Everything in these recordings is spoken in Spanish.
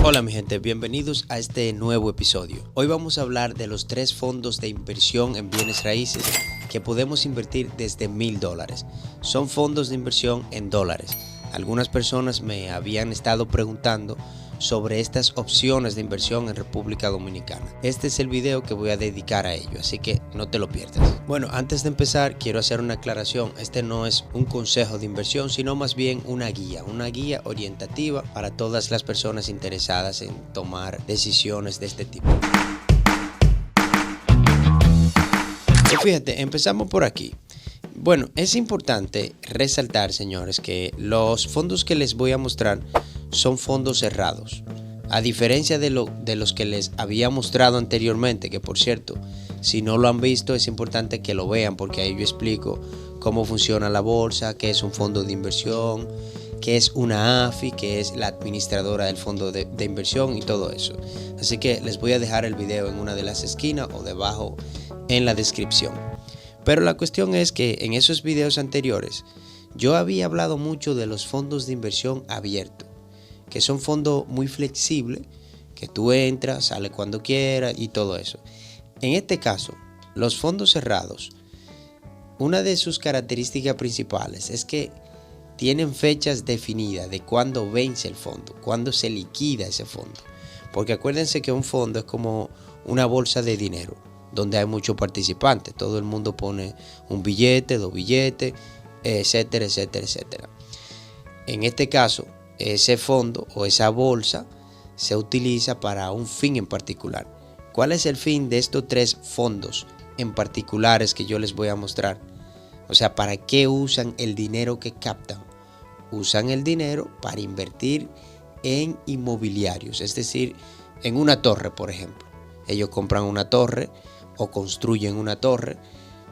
Hola mi gente, bienvenidos a este nuevo episodio. Hoy vamos a hablar de los 3 fondos de inversión en bienes raíces que podemos invertir desde $1000. Son fondos de inversión en dólares. Algunas personas me habían estado preguntando sobre estas opciones de inversión en República Dominicana. Este es el video que voy a dedicar a ello, así que no te lo pierdas. Bueno, antes de empezar quiero hacer una aclaración. Este no es un consejo de inversión, sino más bien una guía orientativa para todas las personas interesadas en tomar decisiones de este tipo. Y fíjate, empezamos por aquí. Bueno, es importante resaltar, señores, que los fondos que les voy a mostrar son fondos cerrados. A diferencia de los que les había mostrado anteriormente, que por cierto, si no lo han visto, es importante que lo vean porque ahí yo explico cómo funciona la bolsa, qué es un fondo de inversión, qué es una AFI, qué es la administradora del fondo de inversión y todo eso. Así que les voy a dejar el video en una de las esquinas o debajo en la descripción. Pero la cuestión es que en esos videos anteriores yo había hablado mucho de los fondos de inversión abiertos, que son fondos muy flexibles, que tú entras, sales cuando quieras y todo eso. En este caso, los fondos cerrados, una de sus características principales es que tienen fechas definidas de cuándo vence el fondo, cuándo se liquida ese fondo. Porque acuérdense que un fondo es como una bolsa de dinero, donde hay muchos participantes. Todo el mundo pone un billete, 2 billetes, etcétera, etcétera, etcétera. En este caso, ese fondo o esa bolsa se utiliza para un fin en particular. ¿Cuál es el fin de estos 3 fondos en particulares que yo les voy a mostrar? O sea, ¿para qué usan el dinero que captan? Usan el dinero para invertir en inmobiliarios, es decir, en una torre, por ejemplo. Ellos compran una torre o construyen una torre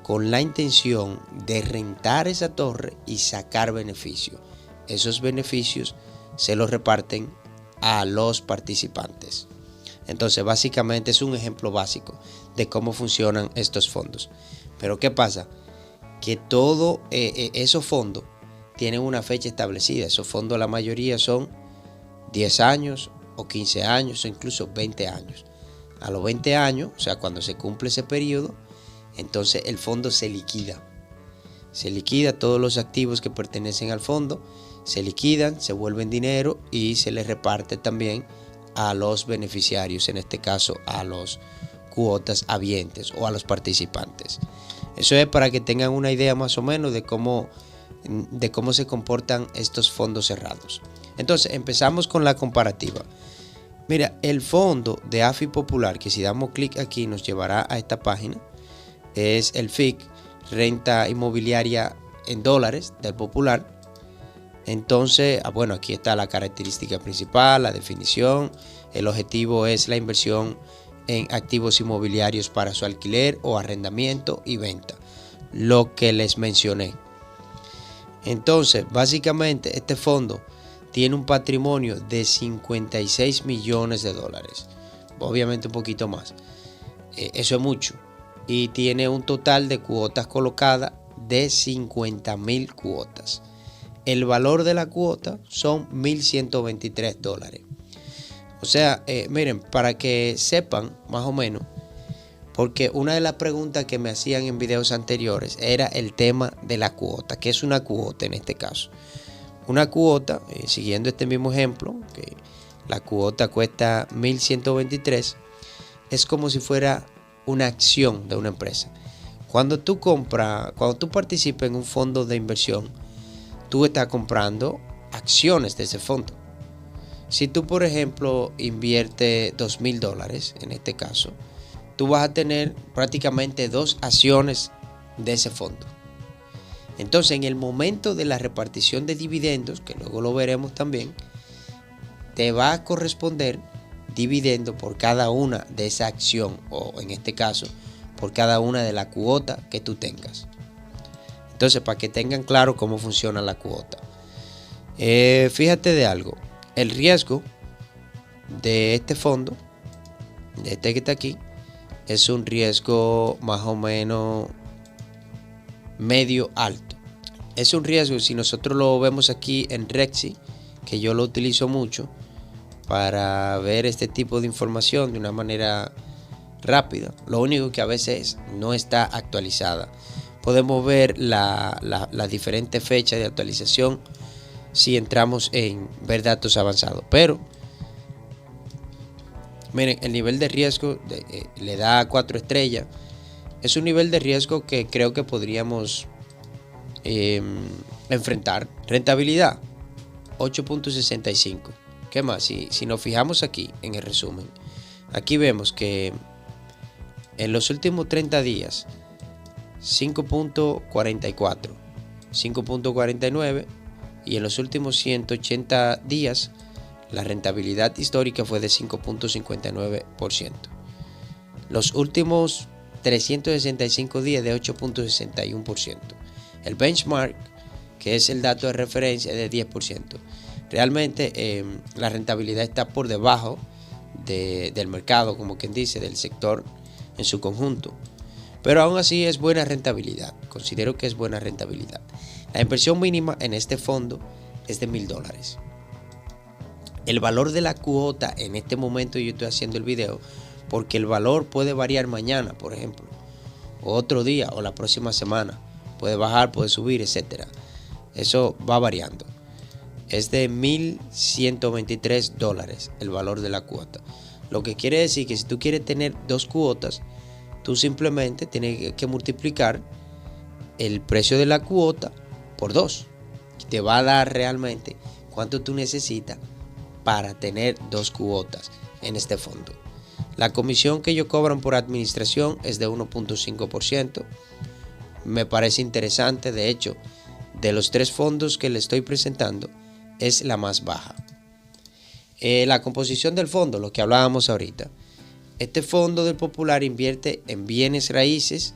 con la intención de rentar esa torre y sacar beneficios. Esos beneficios se los reparten a los participantes. Entonces, básicamente es un ejemplo básico de cómo funcionan estos fondos. Pero ¿qué pasa? Que todos esos fondos tienen una fecha establecida. Esos fondos, la mayoría son 10 años o 15 años o incluso 20 años. A los 20 años, o sea, cuando se cumple ese periodo, entonces el fondo se liquida. Se liquida todos los activos que pertenecen al fondo, se liquidan, se vuelven dinero y se les reparte también a los beneficiarios, en este caso a los cuotas habientes o a los participantes. Eso es para que tengan una idea más o menos de cómo se comportan estos fondos cerrados. Entonces, empezamos con la comparativa. Mira, el fondo de AFI Popular, que si damos clic aquí nos llevará a esta página, es el FIC, Renta Inmobiliaria en Dólares del Popular. Entonces, bueno, aquí está la característica principal, la definición. El objetivo es la inversión en activos inmobiliarios para su alquiler o arrendamiento y venta, lo que les mencioné. Entonces, básicamente este fondo tiene un patrimonio de $56 millones. Obviamente un poquito más. Eso es mucho. Y tiene un total de cuotas colocadas de 50,000 cuotas. El valor de la cuota son $1,123. O sea, miren, para que sepan más o menos, porque una de las preguntas que me hacían en videos anteriores era el tema de la cuota. ¿Qué es una cuota en este caso? Una cuota, siguiendo este mismo ejemplo, que la cuota cuesta 1,123, es como si fuera una acción de una empresa. Cuando tú participas en un fondo de inversión, tú estás comprando acciones de ese fondo. Si tú, por ejemplo, inviertes $2,000, en este caso, tú vas a tener prácticamente 2 acciones de ese fondo. Entonces, en el momento de la repartición de dividendos, que luego lo veremos también, te va a corresponder dividendo por cada una de esa acción, o en este caso, por cada una de la cuota que tú tengas. Entonces, para que tengan claro cómo funciona la cuota. Fíjate de algo. El riesgo de este fondo, de este que está aquí, es un riesgo más o menos medio alto. Es un riesgo, si nosotros lo vemos aquí en Rexi, que yo lo utilizo mucho, para ver este tipo de información de una manera rápida. Lo único que a veces no está actualizada. Podemos ver las diferentes fechas de actualización si entramos en ver datos avanzados. Pero miren, el nivel de riesgo le da 4 estrellas. Es un nivel de riesgo que creo que podríamos enfrentar. Rentabilidad 8.65. ¿Qué más? Si nos fijamos aquí en el resumen, aquí vemos que en los últimos 30 días 5.44, 5.49 y en los últimos 180 días la rentabilidad histórica fue de 5.59%. Los últimos 365 días de 8.61%. El benchmark, que es el dato de referencia, es de 10%. Realmente la rentabilidad está por debajo del mercado, como quien dice, del sector en su conjunto. Pero aún así es buena rentabilidad. Considero que es buena rentabilidad. La inversión mínima en este fondo es de $1,000. El valor de la cuota en este momento yo estoy haciendo el video porque el valor puede variar mañana, por ejemplo, o otro día o la próxima semana. Puede bajar, puede subir, etcétera. Eso va variando. Es de $1,123 el valor de la cuota. Lo que quiere decir que si tú quieres tener 2 cuotas, tú simplemente tienes que multiplicar el precio de la cuota por 2. Te va a dar realmente cuánto tú necesitas para tener 2 cuotas en este fondo. La comisión que ellos cobran por administración es de 1.5%. Me parece interesante. De hecho, de los 3 fondos que le estoy presentando, es la más baja. La composición del fondo, lo que hablábamos ahorita. Este fondo del Popular invierte en bienes raíces,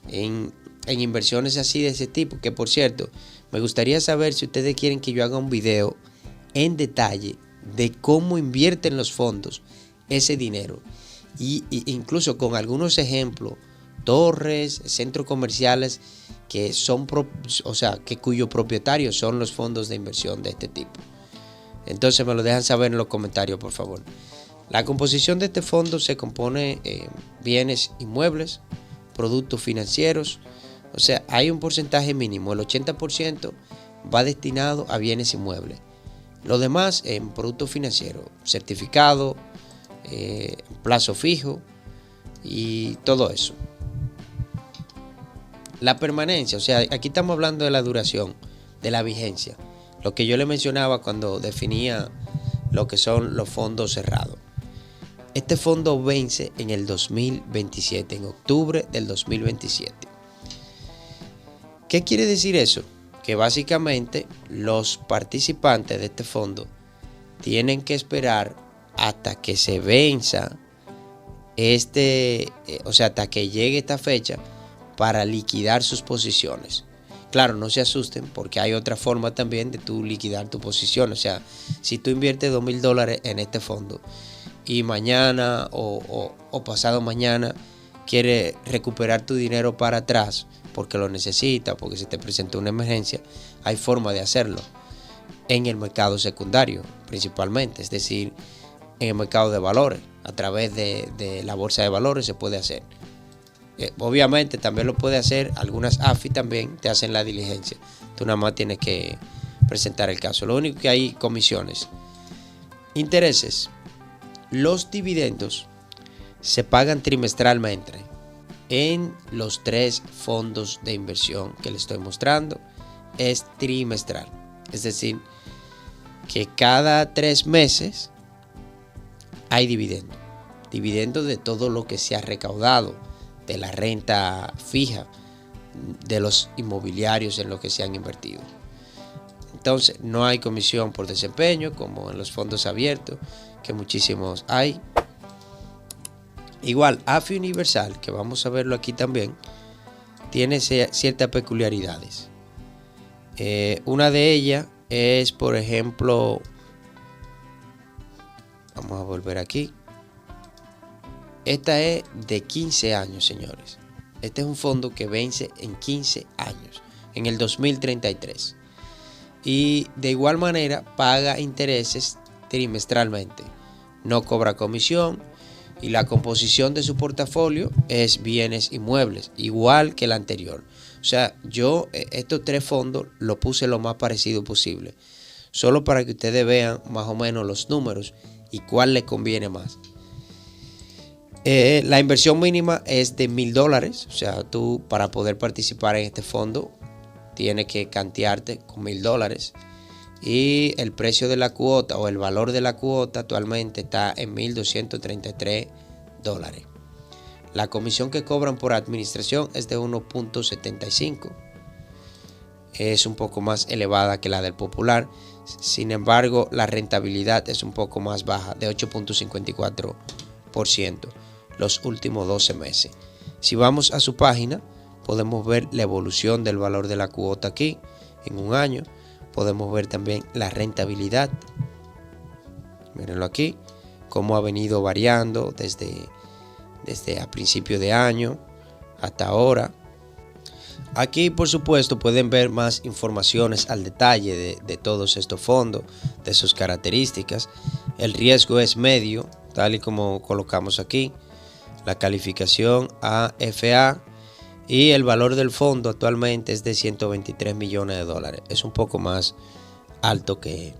en inversiones así de ese tipo, que por cierto, me gustaría saber si ustedes quieren que yo haga un video en detalle de cómo invierten los fondos ese dinero. Y incluso con algunos ejemplos, torres, centros comerciales que son, cuyos propietarios son los fondos de inversión de este tipo. Entonces me lo dejan saber en los comentarios, por favor. La composición de este fondo se compone de bienes inmuebles, productos financieros. O sea, hay un porcentaje mínimo. El 80% va destinado a bienes inmuebles. Lo demás en productos financieros, certificado, plazo fijo y todo eso. La permanencia, o sea, aquí estamos hablando de la duración, de la vigencia. Lo que yo le mencionaba cuando definía lo que son los fondos cerrados. Este fondo vence en el 2027, en octubre del 2027. ¿Qué quiere decir eso? Que básicamente los participantes de este fondo tienen que esperar hasta que se venza hasta que llegue esta fecha para liquidar sus posiciones. Claro, no se asusten porque hay otra forma también de tú liquidar tu posición. O sea, si tú inviertes $2,000 en este fondo y mañana o pasado mañana quieres recuperar tu dinero para atrás porque lo necesitas, porque se te presentó una emergencia, hay forma de hacerlo en el mercado secundario principalmente, es decir, en el mercado de valores, a través de la bolsa de valores se puede hacer. Obviamente también lo puede hacer, algunas AFI también te hacen la diligencia, tú nada más tienes que presentar el caso. Lo único que hay comisiones, intereses. Los dividendos se pagan trimestralmente en los 3 fondos de inversión que les estoy mostrando. Es trimestral, es decir, que cada 3 meses hay dividendo. Dividendo de todo lo que se ha recaudado, de la renta fija, de los inmobiliarios en los que se han invertido. Entonces, no hay comisión por desempeño como en los fondos abiertos, que muchísimos hay. Igual, AFI Universal, que vamos a verlo aquí también, tiene ciertas peculiaridades. Una de ellas es, por ejemplo, vamos a volver aquí. Esta es de 15 años, señores. Este es un fondo que vence en 15 años, en el 2033. Y de igual manera paga intereses trimestralmente. No cobra comisión y la composición de su portafolio es bienes inmuebles, igual que el anterior. O sea, yo estos 3 fondos lo puse lo más parecido posible, solo para que ustedes vean más o menos los números y cuál les conviene más. La inversión mínima es de $1,000, o sea, tú para poder participar en este fondo tienes que cantearte con $1,000 y el precio de la cuota o el valor de la cuota actualmente está en $1,233. La comisión que cobran por administración es de 1.75. Es un poco más elevada que la del Popular. Sin embargo, la rentabilidad es un poco más baja, de 8.54% los últimos 12 meses. Si vamos a su página, podemos ver la evolución del valor de la cuota aquí en un año. Podemos ver también la rentabilidad. Mírenlo aquí, cómo ha venido variando desde a principio de año hasta ahora. Aquí, por supuesto, pueden ver más informaciones al detalle de todos estos fondos, de sus características. El riesgo es medio, tal y como colocamos aquí. La calificación AFA y el valor del fondo actualmente es de $123 millones. Es un poco más alto que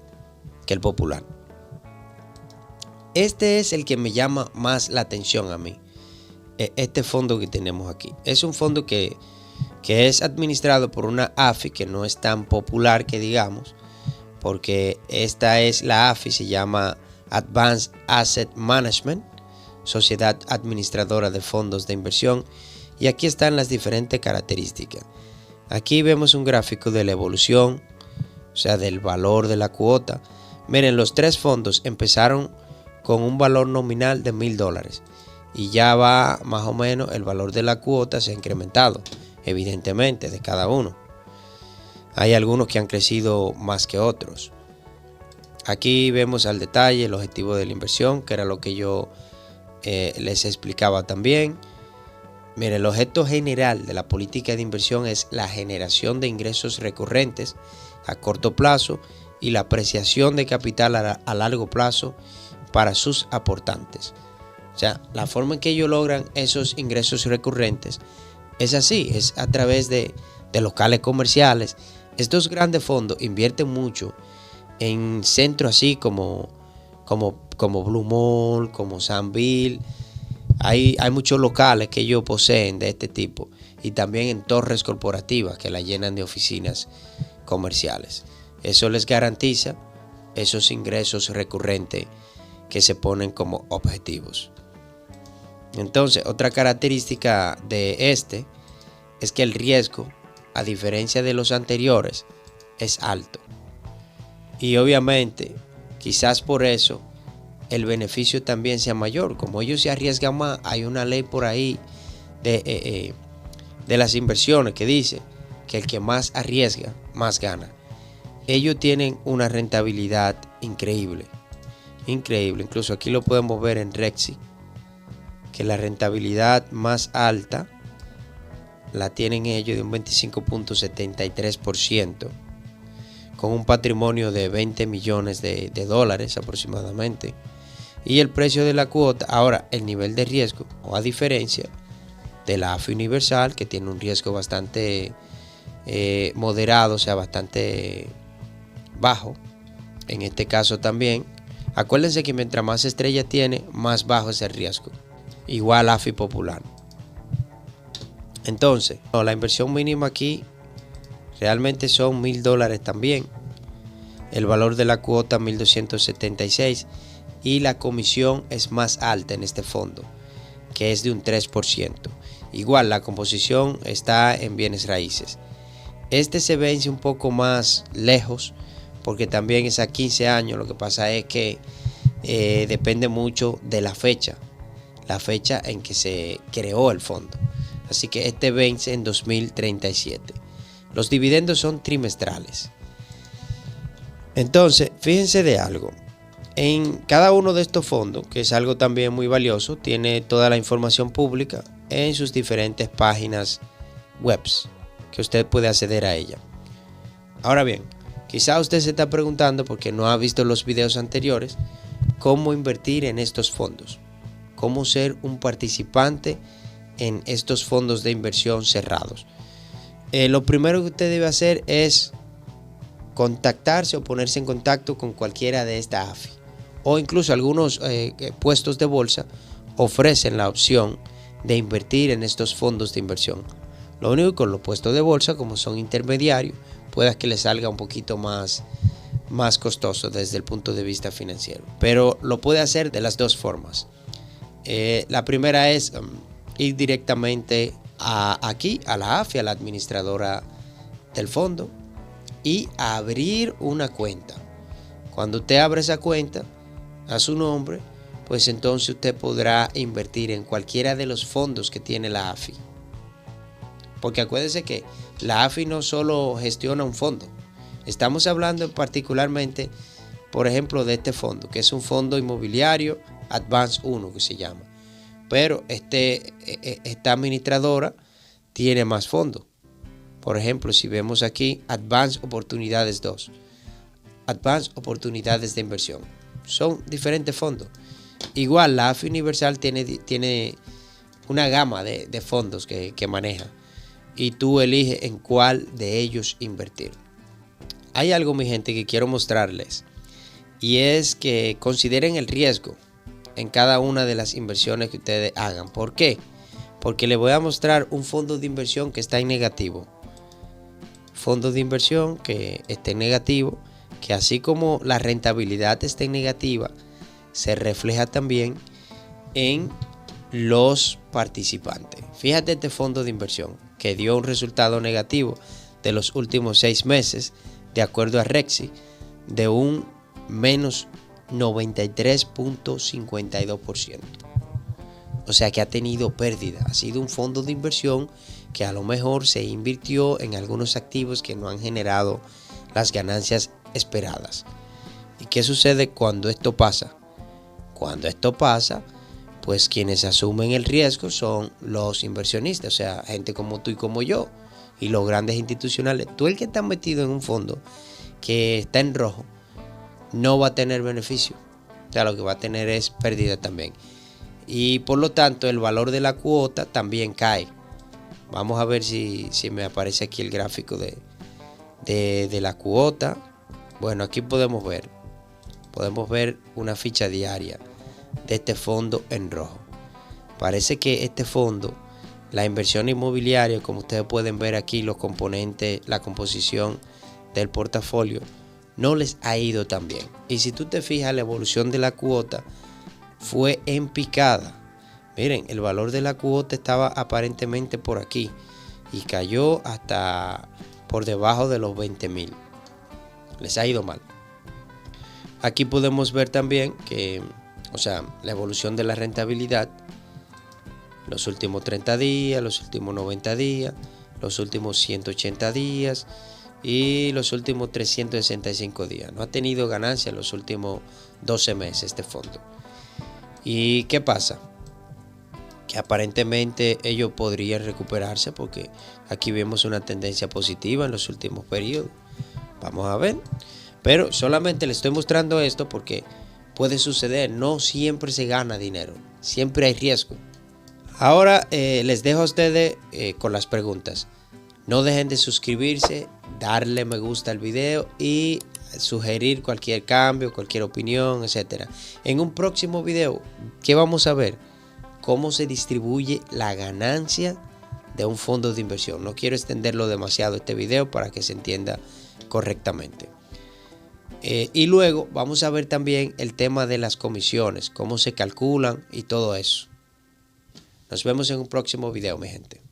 el Popular. Este es el que me llama más la atención a mí. Este fondo que tenemos aquí. Es un fondo que es administrado por una AFI que no es tan popular que digamos, porque esta es la AFI, se llama Advanced Asset Management, Sociedad Administradora de Fondos de Inversión, y aquí están las diferentes características. Aquí vemos un gráfico de la evolución, o sea, del valor de la cuota. Miren, los 3 fondos empezaron con un valor nominal de $1,000 y ya va más o menos el valor de la cuota se ha incrementado, evidentemente, de cada uno. Hay algunos que han crecido más que otros. Aquí vemos al detalle el objetivo de la inversión, que era lo que yo les explicaba también. Mire, el objeto general de la política de inversión es la generación de ingresos recurrentes a corto plazo y la apreciación de capital a largo plazo para sus aportantes. O sea, la forma en que ellos logran esos ingresos recurrentes es así, es a través de locales comerciales. Estos grandes fondos invierten mucho en centros así como Blue Mall, como Sanville. Hay muchos locales que ellos poseen de este tipo y también en torres corporativas que la llenan de oficinas comerciales. Eso les garantiza esos ingresos recurrentes que se ponen como objetivos. Entonces, otra característica de este es que el riesgo, a diferencia de los anteriores, es alto. Y obviamente, quizás por eso, el beneficio también sea mayor. Como ellos se arriesgan más, hay una ley por ahí de las inversiones que dice que el que más arriesga, más gana. Ellos tienen una rentabilidad increíble. Increíble. Incluso aquí lo podemos ver en Rexy, que la rentabilidad más alta la tienen ellos de un 25.73%, con un patrimonio de $20 millones aproximadamente. Y el precio de la cuota, ahora el nivel de riesgo, o a diferencia de la AFI Universal, que tiene un riesgo bastante moderado, o sea, bastante bajo. En este caso también, acuérdense que mientras más estrellas tiene, más bajo es el riesgo. Igual AFI Popular. Entonces, la inversión mínima aquí realmente son $1,000 también. El valor de la cuota 1.276 y la comisión es más alta en este fondo, que es de un 3%. Igual la composición está en bienes raíces. Este se vence un poco más lejos porque también es a 15 años. Lo que pasa es que depende mucho de la fecha en que se creó el fondo. Así que este vence en 2037. Los dividendos son trimestrales. Entonces, fíjense de algo. En cada uno de estos fondos, que es algo también muy valioso, tiene toda la información pública en sus diferentes páginas web que usted puede acceder a ella. Ahora bien, Quizá usted se está preguntando, porque no ha visto los videos anteriores, cómo invertir en estos fondos, cómo ser un participante en estos fondos de inversión cerrados. Lo primero que usted debe hacer es contactarse o ponerse en contacto con cualquiera de estas AFI, o incluso algunos puestos de bolsa ofrecen la opción de invertir en estos fondos de inversión. Lo único que con los puestos de bolsa, como son intermediarios, pueda que les salga un poquito más costoso desde el punto de vista financiero, pero lo puede hacer de las dos formas. La primera es ir directamente aquí a la AFI, a la administradora del fondo, y abrir una cuenta. Cuando usted abre esa cuenta a su nombre, pues entonces usted podrá invertir en cualquiera de los fondos que tiene la AFI. Porque acuérdese que la AFI no solo gestiona un fondo. Estamos hablando particularmente, por ejemplo, de este fondo, que es un fondo inmobiliario Advance 1 que se llama. Pero esta administradora tiene más fondos. Por ejemplo, si vemos aquí Advance Oportunidades 2, Advance Oportunidades de Inversión. Son diferentes fondos. Igual la AFI Universal tiene una gama de fondos que maneja, y tú eliges en cuál de ellos invertir. Hay algo, mi gente, que quiero mostrarles, y es que consideren el riesgo en cada una de las inversiones que ustedes hagan. ¿Por qué? Porque les voy a mostrar un fondo de inversión que está en negativo. Fondo de inversión que esté en negativo, que así como la rentabilidad está en negativa, se refleja también en los participantes. Fíjate este fondo de inversión que dio un resultado negativo de los últimos 6 meses, de acuerdo a Rexi, de un menos 93.52%. O sea que ha tenido pérdida. Ha sido un fondo de inversión que a lo mejor se invirtió en algunos activos que no han generado las ganancias esperadas. ¿Y qué sucede cuando esto pasa? Cuando esto pasa, pues quienes asumen el riesgo son los inversionistas, o sea, gente como tú y como yo, y los grandes institucionales. Tú, el que está metido en un fondo que está en rojo, no va a tener beneficio. O sea, lo que va a tener es pérdida también. Y por lo tanto, el valor de la cuota también cae. Vamos a ver si me aparece aquí el gráfico de la cuota. Bueno, aquí podemos ver una ficha diaria de este fondo en rojo. Parece que este fondo, la inversión inmobiliaria, como ustedes pueden ver aquí, los componentes, la composición del portafolio, no les ha ido tan bien. Y si tú te fijas, la evolución de la cuota fue en picada. Miren, el valor de la cuota estaba aparentemente por aquí y cayó hasta por debajo de los 20,000. Les ha ido mal. Aquí podemos ver también que, o sea, la evolución de la rentabilidad, los últimos 30 días, los últimos 90 días, los últimos 180 días y los últimos 365 días. No ha tenido ganancia en los últimos 12 meses este fondo. ¿Y qué pasa? Que aparentemente ellos podrían recuperarse, porque aquí vemos una tendencia positiva en los últimos periodos. Vamos a ver. Pero solamente les estoy mostrando esto porque puede suceder. No siempre se gana dinero. Siempre hay riesgo. Ahora les dejo a ustedes con las preguntas. No dejen de suscribirse, darle me gusta al video y sugerir cualquier cambio, cualquier opinión, etcétera. En un próximo video, ¿qué vamos a ver? Cómo se distribuye la ganancia de un fondo de inversión. No quiero extenderlo demasiado este video para que se entienda correctamente. Y luego vamos a ver también el tema de las comisiones, cómo se calculan y todo eso. Nos vemos en un próximo video, mi gente.